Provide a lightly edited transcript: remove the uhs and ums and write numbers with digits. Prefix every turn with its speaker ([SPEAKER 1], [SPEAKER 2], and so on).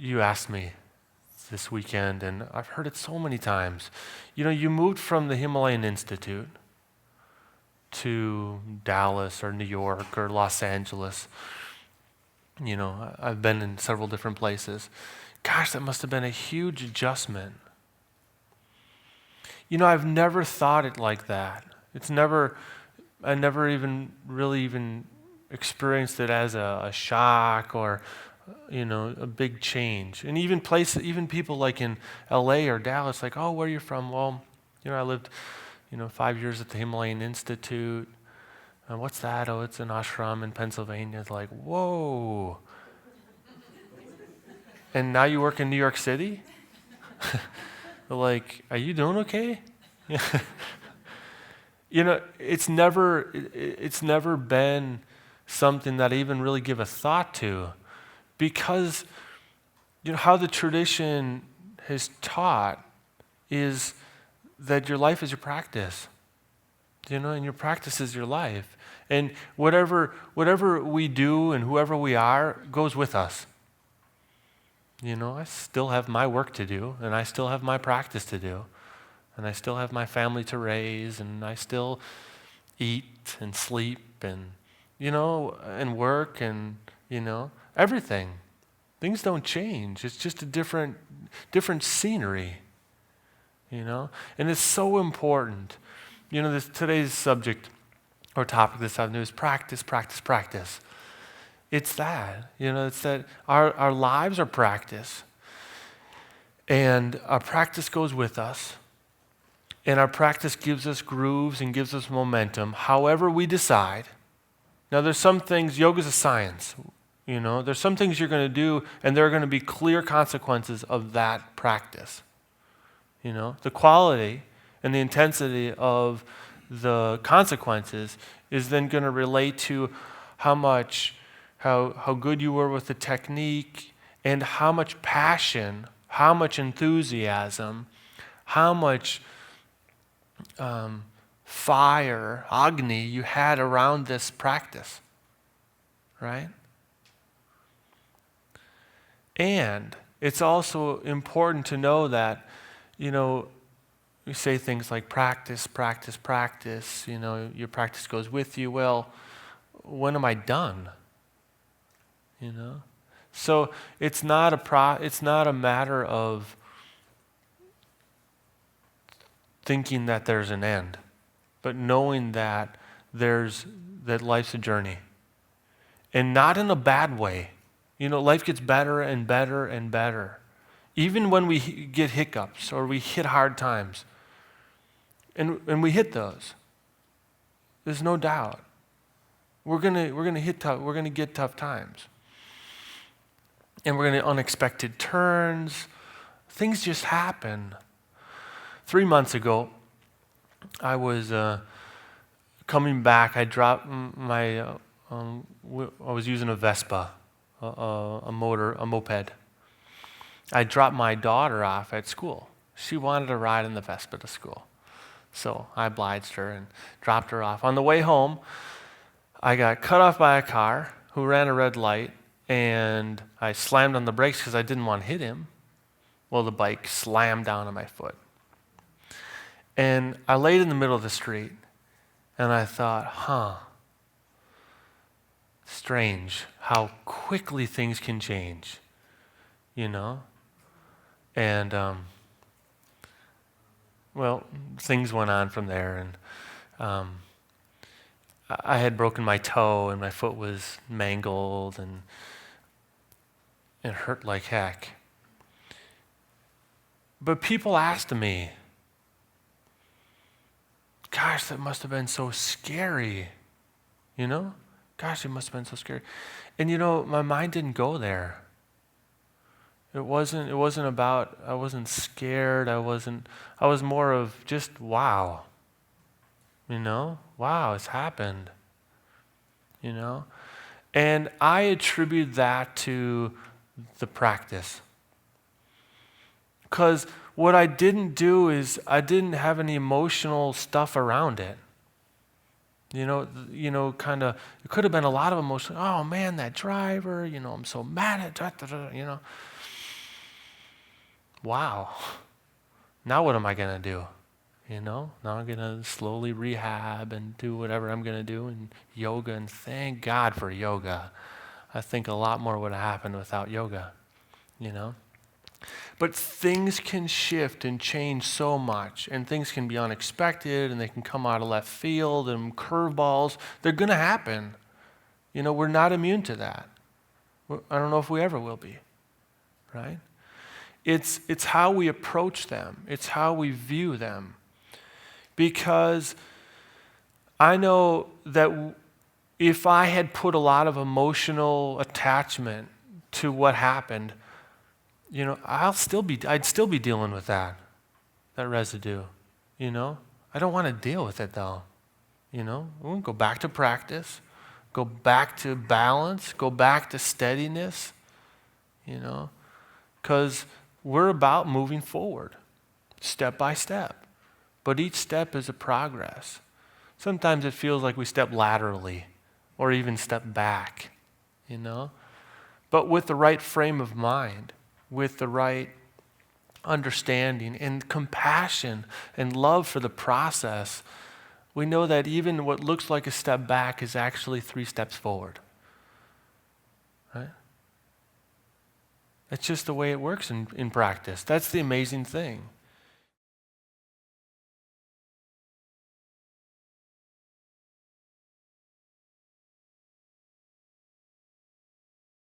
[SPEAKER 1] you asked me this weekend, and I've heard it so many times. You moved from the Himalayan Institute to Dallas or New York or Los Angeles. I've been in several different places. Gosh, that must have been a huge adjustment. I've never thought it like that. I never even really experienced it as a shock or, a big change. And even people like in LA or Dallas, like, oh, where are you from? Well, I lived, 5 years at the Himalayan Institute. What's that? Oh, it's an ashram in Pennsylvania. It's like, whoa. And now you work in New York City? Like, are you doing okay? It's never been something that I even really give a thought to, because how the tradition has taught is that your life is your practice. And your practice is your life. And whatever we do and whoever we are goes with us. I still have my work to do, and I still have my practice to do, and I still have my family to raise, and I still eat and sleep and, and work and, everything. Things don't change. It's just a different scenery, and it's so important. Today's subject or topic this afternoon is practice, practice, practice. It's that, it's that our lives are practice. And our practice goes with us. And our practice gives us grooves and gives us momentum, however we decide. Now, there's some things, yoga's a science. There's some things you're going to do, and there are going to be clear consequences of that practice. The quality and the intensity of the consequences is then going to relate to how good you were with the technique, and how much passion, how much enthusiasm, how much fire, agni, you had around this practice, right? And it's also important to know that, we say things like practice, practice, practice, your practice goes with you. Well, when am I done? So it's not a matter of thinking that there's an end, but knowing that that life's a journey. And not in a bad way. Life gets better and better and better. Even when we get hiccups or we hit hard times. And we hit those. There's no doubt. We're gonna get tough times. And we're going to unexpected turns. Things just happen. 3 months ago, I was coming back. I dropped I was using a Vespa, a moped. I dropped my daughter off at school. She wanted to ride in the Vespa to school. So I obliged her and dropped her off. On the way home, I got cut off by a car who ran a red light. And I slammed on the brakes because I didn't want to hit him. Well, the bike slammed down on my foot. And I laid in the middle of the street, and I thought, strange how quickly things can change, And, things went on from there, and I had broken my toe, and my foot was mangled, and it hurt like heck. But people asked me, gosh, that must have been so scary. Gosh, it must have been so scary. And my mind didn't go there. It wasn't about, I wasn't scared. I was more of just, wow. Wow, it's happened. And I attribute that to the practice. Because what I didn't do is I didn't have any emotional stuff around it. Kind of, it could have been a lot of emotion. Oh man, that driver, I'm so mad at that, wow, now what am I going to do? Now I'm going to slowly rehab and do whatever I'm going to do in yoga, and thank God for yoga. I think a lot more would have happened without yoga, But things can shift and change so much, and things can be unexpected, and they can come out of left field, and curveballs. They're going to happen. We're not immune to that. I don't know if we ever will be, right? It's how we approach them. It's how we view them. Because I know that if I had put a lot of emotional attachment to what happened, I'd still be dealing with that residue, I don't want to deal with it though, We'll go back to practice, go back to balance, go back to steadiness, because we're about moving forward, step by step. But each step is a progress. Sometimes it feels like we step laterally or even step back, But with the right frame of mind, with the right understanding and compassion and love for the process, we know that even what looks like a step back is actually 3 steps forward. Right? That's just the way it works in practice. That's the amazing thing.